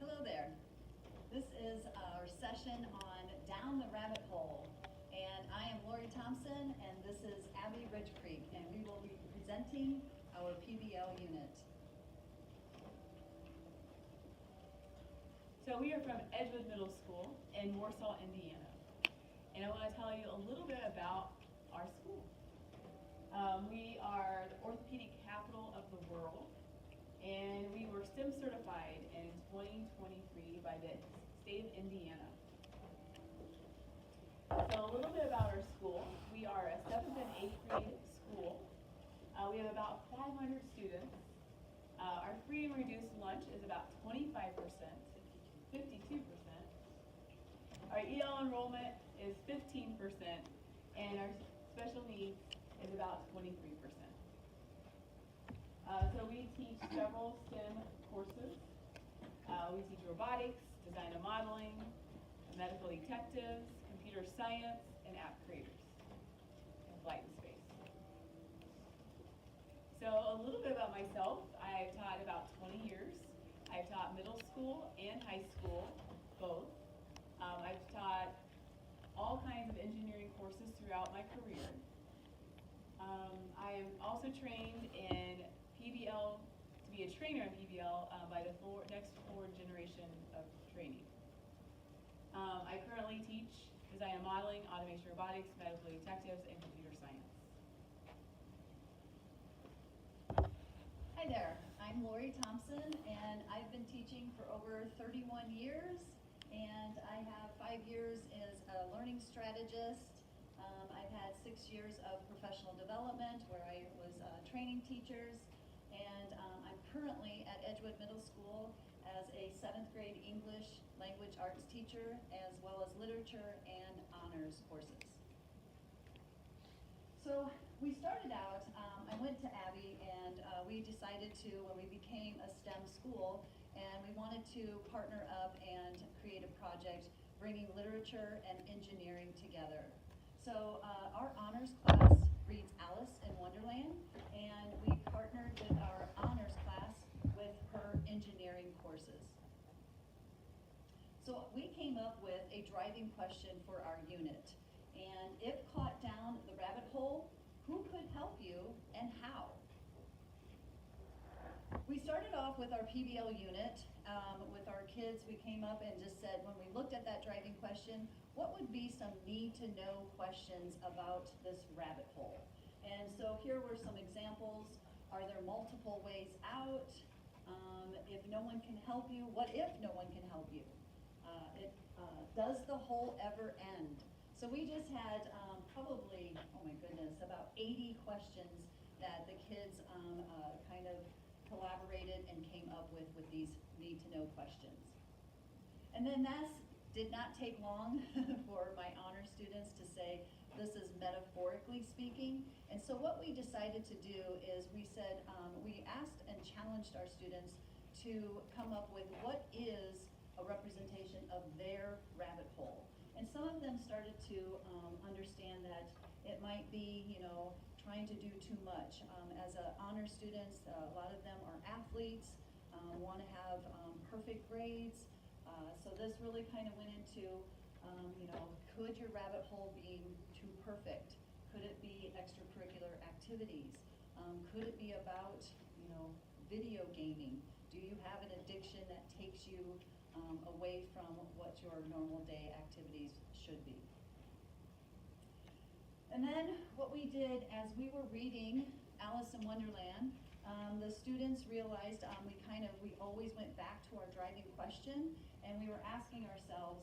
Hello there. This is our session on Down the Rabbit Hole. And I am Lori Thompson, and this is Abby Ridge Creek, and we will be presenting our PBL unit. So we are from Edgewood Middle School in Warsaw, Indiana. And I want to tell you a little bit about our school. We are the orthopedic capital of the world, and we were STEM certified in 2023 by the state of Indiana. So a little bit about our school. We are a 7th and 8th grade school. We have about 500 students. Our free and reduced lunch is about 25%, 52%. Our EL enrollment is 15%, and our special needs is about 23%. So we teach several STEM courses. We teach robotics, design and modeling, medical detectives, computer science, and app creators, and flight and space. So a little bit about myself. I've taught about 20 years. I've taught middle school and high school, both. I've taught all kinds of engineering courses throughout my career. I am also trained in PBL, to be a trainer in PBL by the next forward generation of training. I currently teach design and modeling, automation robotics, medical detectives, and computer science. Hi there, I'm Lori Thompson, and I've been teaching for over 31 years, and I have 5 years as a learning strategist. I've had 6 years of professional development where I was training teachers, and I'm currently at Edgewood Middle School as a 7th grade English language arts teacher, as well as literature and honors courses. So we started out, I went to Abby, and we decided to, when we became a STEM school, and we wanted to partner up and create a project bringing literature and engineering together. So our honors class reads Alice in Wonderland, and we partnered with our honors class with her engineering courses. So we came up with a driving question for our unit, and if caught down the rabbit hole, who could help you and how? We started off with our PBL unit. With our kids, we came up and just said, when we looked at that driving question, what would be some need-to-know questions about this rabbit hole? And so here were some examples. Are there multiple ways out? If no one can help you, what if no one can help you? Does the hole ever end? So we just had probably, oh my goodness, about 80 questions that the kids kind of collaborated and came up with these need-to-know questions. And then that did not take long for my honor students to say, this is metaphorically speaking. And so what we decided to do is we said, we asked and challenged our students to come up with what is a representation of their rabbit hole. And some of them started to understand that it might be, trying to do too much. As honor students, a lot of them are athletes, want to have perfect grades. So this really kind of went into, could your rabbit hole be too perfect? Could it be extracurricular activities? Could it be about, video gaming? Do you have an addiction that takes you away from what your normal day activities should be? And then what we did as we were reading Alice in Wonderland, the students realized we always went back to our driving question, and we were asking ourselves,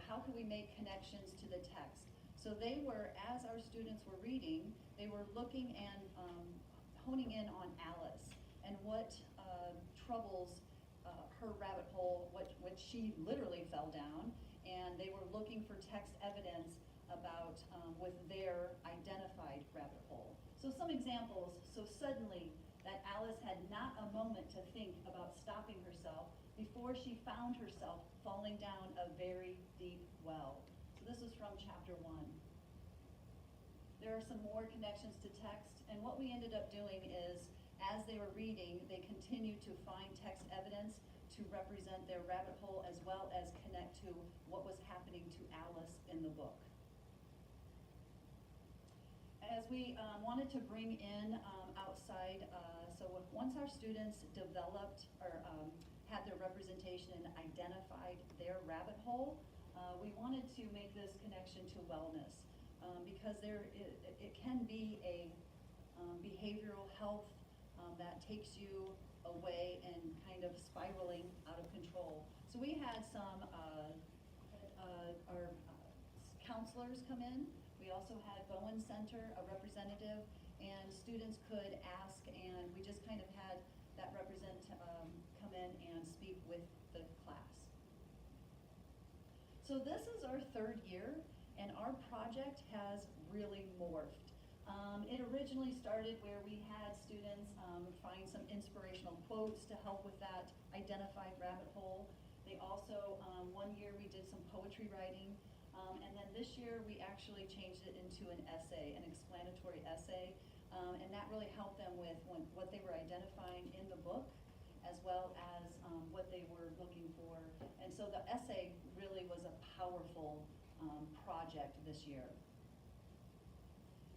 how can we make connections to the text? So they were, as our students were reading, they were looking and honing in on Alice and what troubles her rabbit hole, what she literally fell down, and they were looking for text evidence about with their identified rabbit hole. So some examples, so suddenly that Alice had not a moment to think about stopping herself before she found herself falling down a very deep well. So this is from chapter 1. There are some more connections to text, and what we ended up doing is, as they were reading, they continued to find text evidence to represent their rabbit hole as well as connect to what was happening to Alice in the book. As we wanted to bring in outside, once our students developed or had their representation and identified their rabbit hole, we wanted to make this connection to wellness because it can be a behavioral health that takes you away and kind of spiraling out of control. So we had some our counselors come in. We also had Bowen Center, a representative, and students could ask, and we just kind of had that come in and speak with the class. So this is our third year, and our project has really morphed. It originally started where we had students find some inspirational quotes to help with that identified rabbit hole. They also, one year we did some poetry writing, and then this year we actually changed it into an essay, an explanatory essay, and that really helped them with what they were identifying in the book, as well as what they were looking for. And so the essay really was a powerful project this year.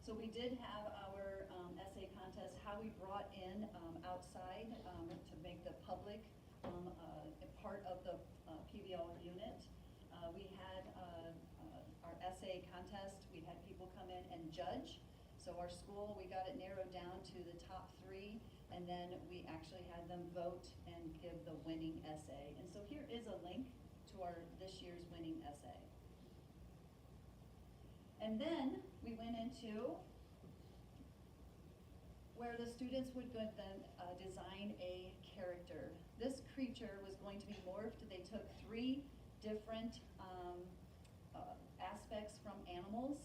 So we did have our essay contest, how we brought in outside to make the public a part of the PBL unit. We had our essay contest, we had people come in and judge. So our school, we got it narrowed down to the top 3, and then we actually had them vote and give the winning essay. And so here is a link to our this year's winning essay. And then we went into where the students would then design a character. This creature was going to be morphed. They took 3 different aspects from animals,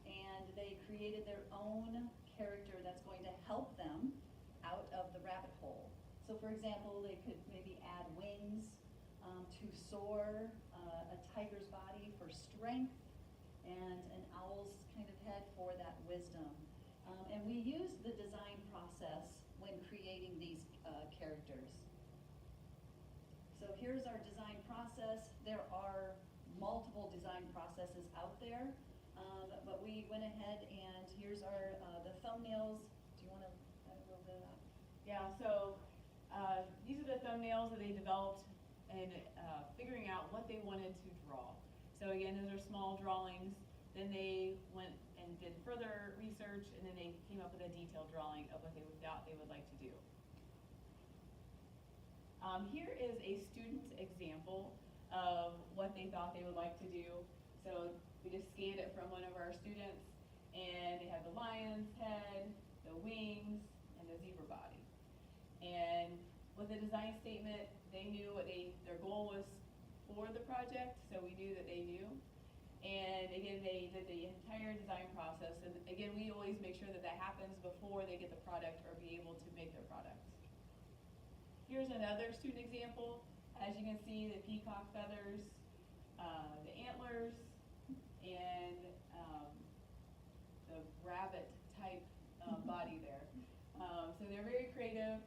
and they created their own character that's going to help them out of the rabbit hole. So for example, they could maybe add wings to soar, a tiger's body for strength, and an owl's kind of head for that wisdom. And we used the design process when creating these characters. So here's our design process. There are multiple design processes out there, but we went ahead and here's our the thumbnails. Do you want to add a little bit of that? Yeah, so these are the thumbnails that they developed and figuring out what they wanted to draw. So again, those are small drawings. Then they went and did further research, and then they came up with a detailed drawing of what they thought they would like to do. Here is a student's example of what they thought they would like to do. So we just scanned it from one of our students, and they had the lion's head, the wings, and the zebra body. And with the design statement, they knew what their goal was for the project, so we knew that they knew. And again, they did the entire design process, and again, we always make sure that that happens before they get the product or be able to make their product. Here's another student example. As you can see, the peacock feathers, the antlers, and the rabbit type body there. So they're very creative.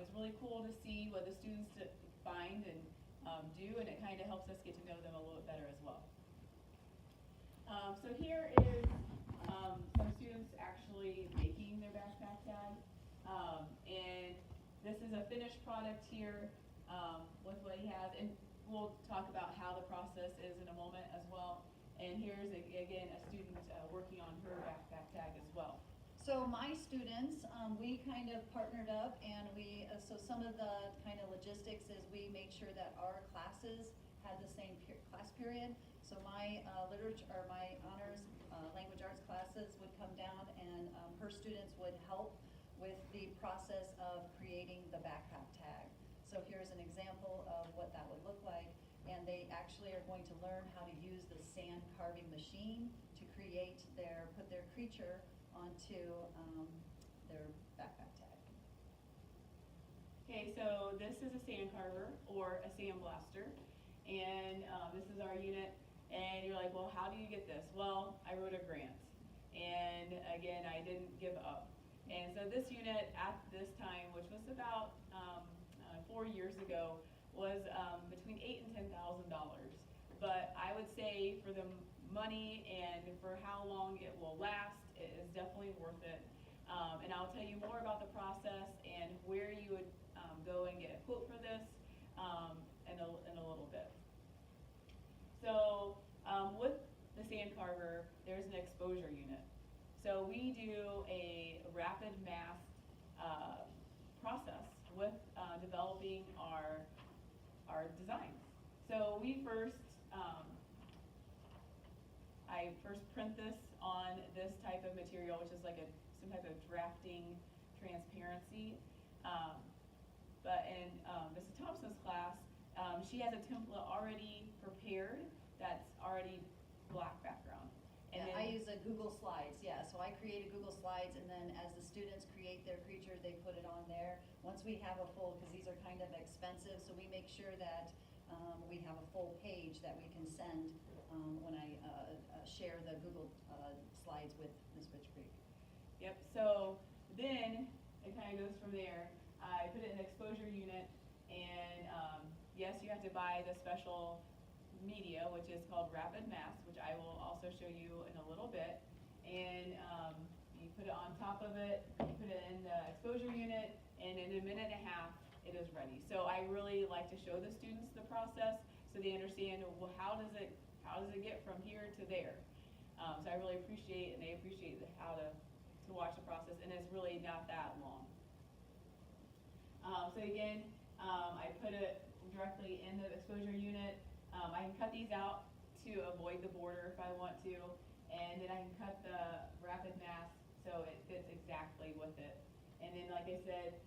It's really cool to see what the students find and do, and it kind of helps us get to know them a little bit better as well. So here is some students actually making their backpack tag, and this is a finished product here with what he has, and we'll talk about how the process is in a moment as well. And here's again a student working on her backpack tag as well. So my students, we kind of partnered up, and so some of the kind of logistics is we made sure that our classes had the same class period. So my literature or my honors language arts classes would come down, and her students would help with the process of creating the backpack tag. So here's an example of what that would look like, and they actually are going to learn how to use the sand carving machine to put their creature onto their backpack tag. Okay, so this is a sand carver or a sand blaster, and this is our unit. And you're like, well, how do you get this? Well, I wrote a grant, and again, I didn't give up. And so this unit at this time, which was about 4 years ago, was between $8,000 and $10,000. But I would say for the money and for how long it will last, it is definitely worth it. And I'll tell you more about the process and where you would go and get a quote for this in a little bit. So with the sand carver, there's an exposure unit. So we do a rapid mass process with developing our designs. So we first, I first print this on this type of material, which is like some type of drafting transparency. But in Mrs. Thompson's class, she has a template already prepared that's already black background. And Yeah, then, I use a Google Slides, yeah, so I create a Google Slides, and then as the students create their creature, they put it on there. Once we have a full, because these are kind of expensive, so we make sure that we have a full page that we can send when I share the Google Slides with Ms. Rich Creek. yep, so then it kind of goes from there. I put it in an exposure unit, and yes, you have to buy the special media, which is called rapid mass, which I will also show you in a little bit. And you put it on top of it, you put it in the exposure unit, and in a minute and a half, it is ready. So I really like to show the students the process so they understand, well, how does it get from here to there? So I really appreciate, and they appreciate how to watch the process, and it's really not that long. So again, I put it directly in the exposure unit. I can cut these out to avoid the border if I want to, and then I can cut the rapid mass so it fits exactly with it. And then, like I said,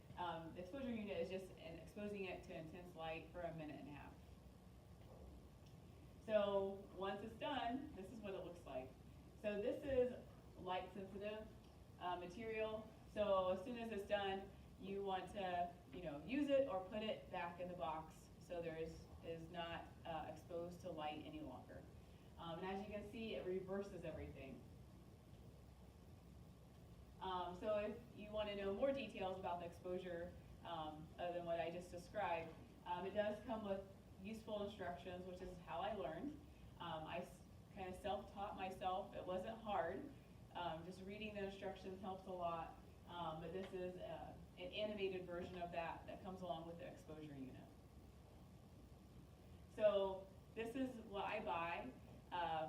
the exposure unit is just exposing it to intense light for a minute and a half. So once it's done, this is what it looks like. So this is light sensitive material. So as soon as it's done, you want to, use it or put it back in the box so there is not exposed to light any longer. And as you can see, it reverses everything. So if you want to know more details about the exposure other than what I just described, it does come with useful instructions, which is how I learned. I kind of self-taught myself. It wasn't hard. Just reading the instructions helps a lot. But this is an animated version of that comes along with the exposure unit. So this is what I buy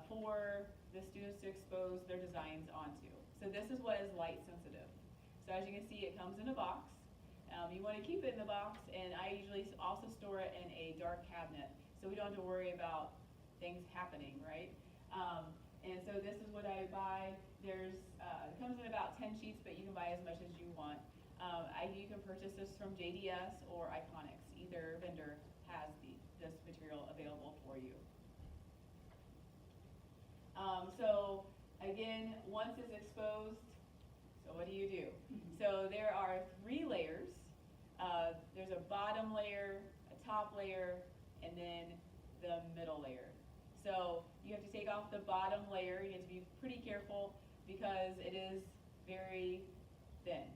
for the students to expose their designs onto. So this is what is light sensitive. So as you can see, it comes in a box. You want to keep it in the box, and I usually also store it in a dark cabinet so we don't have to worry about things happening, right? And so this is what I buy. It comes in about 10 sheets, but you can buy as much as you want. You can purchase this from JDS or Iconics. Either vendor has this material available for you. So again, once it's exposed, so what do you do? So there are 3 layers. There's a bottom layer, a top layer, and then the middle layer. So you have to take off the bottom layer. You have to be pretty careful because it is very thin.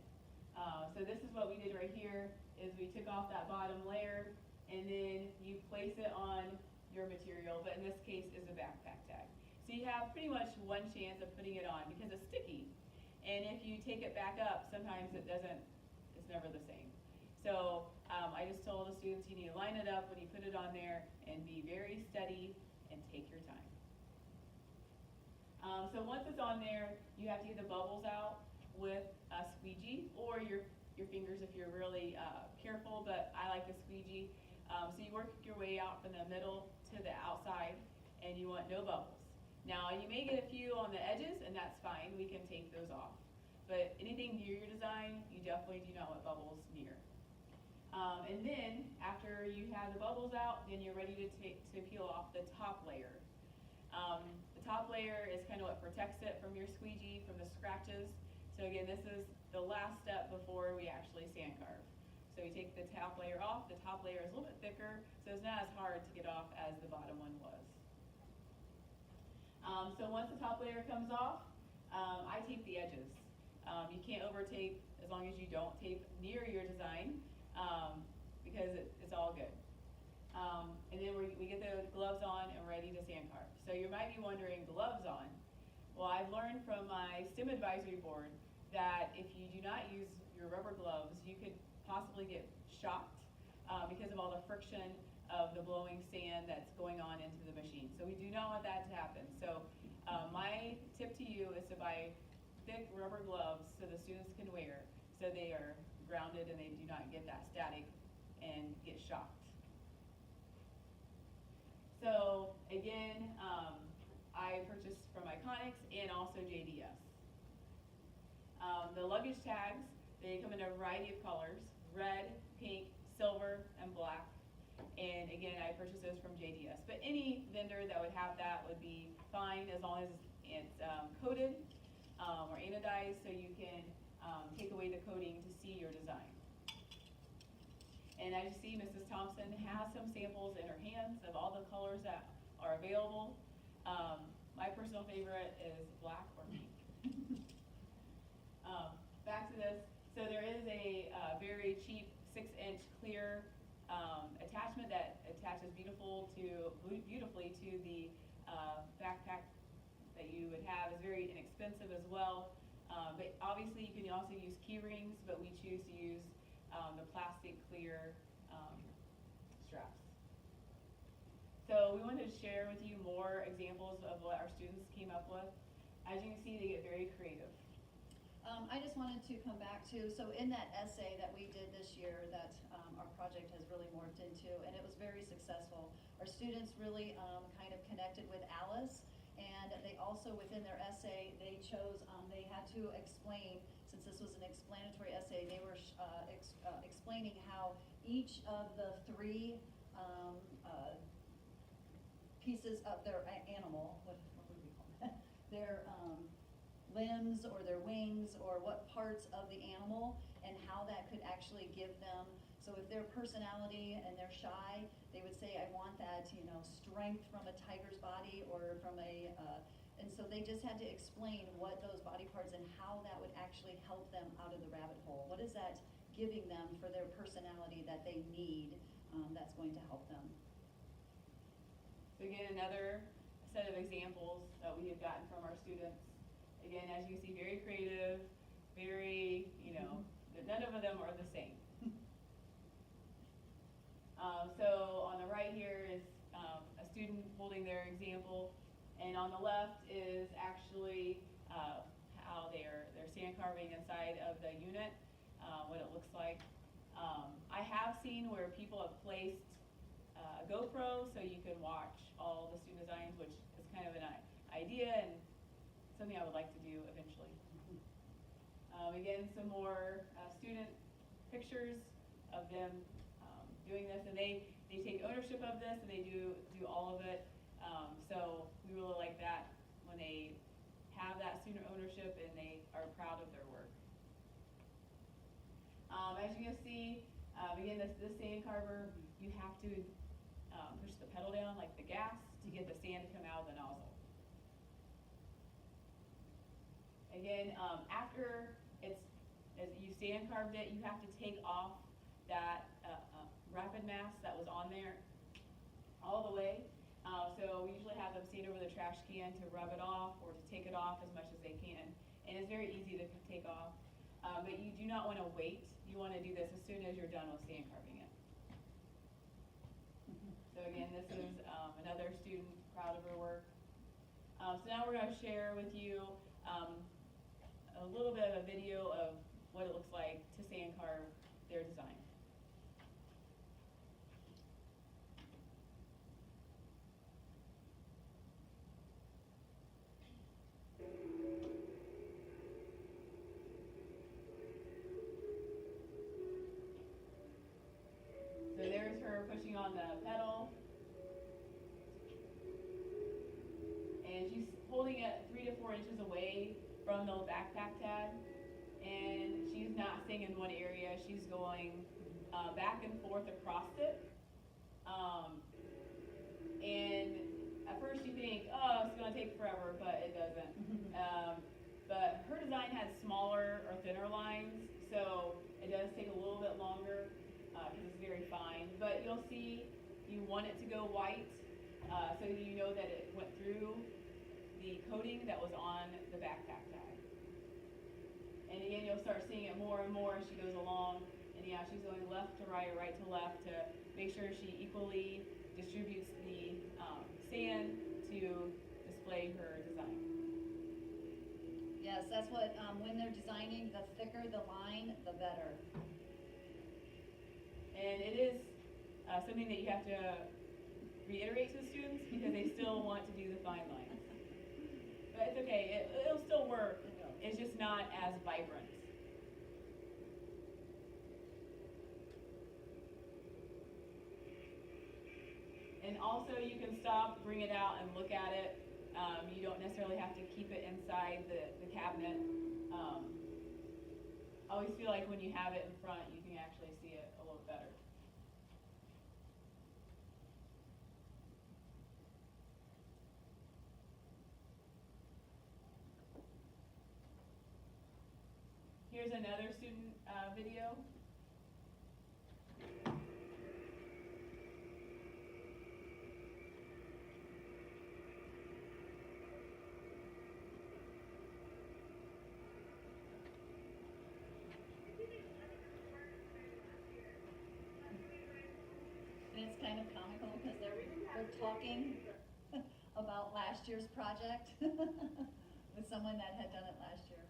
So this is what we did right here, is we took off that bottom layer, and then you place it on your material, but in this case is a backpack tag. So you have pretty much one chance of putting it on because it's sticky. And if you take it back up, sometimes it's never the same. So I just told the students you need to line it up when you put it on there and be very steady and take your time. So once it's on there, you have to get the bubbles out with a squeegee or your fingers if you're really careful, but I like the squeegee. So you work your way out from the middle to the outside, and you want no bubbles. Now you may get a few on the edges, and that's fine, we can take those off. But anything near your design, you definitely do not want bubbles near. And then after you have the bubbles out, then you're ready to peel off the top layer. The top layer is kind of what protects it from your squeegee, from the scratches. So again, this is the last step before we actually sand carve. So you take the top layer off. The top layer is a little bit thicker, so it's not as hard to get off as the bottom one was. So once the top layer comes off, I tape the edges. You can't over tape as long as you don't tape near your design because it's all good. And then we get the gloves on and ready to sand carve. So you might be wondering, gloves on? Well, I've learned from my STEM advisory board that if you do not use your rubber gloves, you could possibly get shocked because of all the friction of the blowing sand that's going on into the machine. So we do not want that to happen. So my tip to you is to buy thick rubber gloves so the students can wear, so they are grounded and they do not get that static and get shocked. So again, I purchased from Iconics and also JDS. The luggage tags, they come in a variety of colors: red, pink, silver, and black. And again, I purchased those from JDS. But any vendor that would have that would be fine, as long as it's coated or anodized, so you can take away the coating to see your design. And as you see, Mrs. Thompson has some samples in her hands of all the colors that are available. My personal favorite is black or pink. Back to this. So there is a very cheap 6-inch clear attachment that attaches beautifully to the backpack that you would have. Is very inexpensive as well. But obviously you can also use key rings, but we choose to use the plastic clear straps. So we wanted to share with you more examples of what our students came up with. As you can see, they get very creative. I just wanted to come back to, so in that essay that we did this year that our project has really morphed into, and it was very successful. Our students really kind of connected with Alice, and they also, within their essay, they chose, they had to explain, since this was an explanatory essay, they were explaining how each of the 3 pieces of their animal, what would we call that? Their limbs or their wings or what parts of the animal, and how that could actually give them, so if their personality and they're shy, they would say, I want that, strength from a tiger's body or from a, and so they just had to explain what those body parts and how that would actually help them out of the rabbit hole. What is that giving them for their personality that they need that's going to help them? So again, another set of examples that we have gotten from our students. Again, as you see, very creative, very, none of them are the same. So on the right here is a student holding their example, and on the left is actually how they're sand carving inside of the unit, what it looks like. I have seen where people have placed a GoPro so you can watch all the student designs, which is kind of an idea and something I would like to do eventually. Again, some more student pictures of them doing this, and they take ownership of this, and they do all of it. So we really like that when they have that student ownership and they are proud of their work. As you can see, again, this sand carver, you have to push the pedal down like the gas to get the sand to come out of the nozzle. Again, after as you sand carved it, you have to take off that rapid mass that was on there all the way. So we usually have them stand over the trash can to rub it off or to take it off as much as they can. And it's very easy to take off. But you do not want to wait. You want to do this as soon as you're done with sand carving it. So again, this is another student proud of her work. So now we're going to share with you a little bit of a video of what it looks like to sand carve their design. So there's her pushing on the pedal, and she's holding it 3 to 4 inches away from the backpack tag, and she's not staying in one area. She's going back and forth across it. And at first you think, oh, it's going to take forever, but it doesn't. But her design has smaller or thinner lines, so it does take a little bit longer because it's very fine. But you'll see You want it to go white, so you know that it went through the coating that was on the backpack tag. And again, you'll start seeing it more and more as she goes along. And yeah, she's going left to right, right to left to make sure she equally distributes the sand to display her design. Yes, that's what, when they're designing, the thicker the line, the better. And it is something that you have to reiterate to the students because they still want to do the fine lines. But it's okay, it'll still work. It's just not as vibrant. And also you can stop, bring it out, and look at it. You don't necessarily have to keep it inside the cabinet. I always feel like when you have it in front, you can actually see it a little better. Here's another student video. And it's kind of comical because they're talking about last year's project with someone that had done it last year.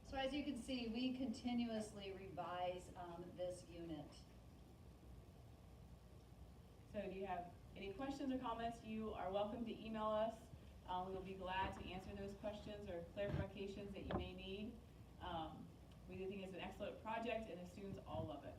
So as you can see, we continuously revise this unit. So if you have any questions or comments, you are welcome to email us. We will be glad to answer those questions or clarifications that you may need. We do think it's an excellent project and the students all love it.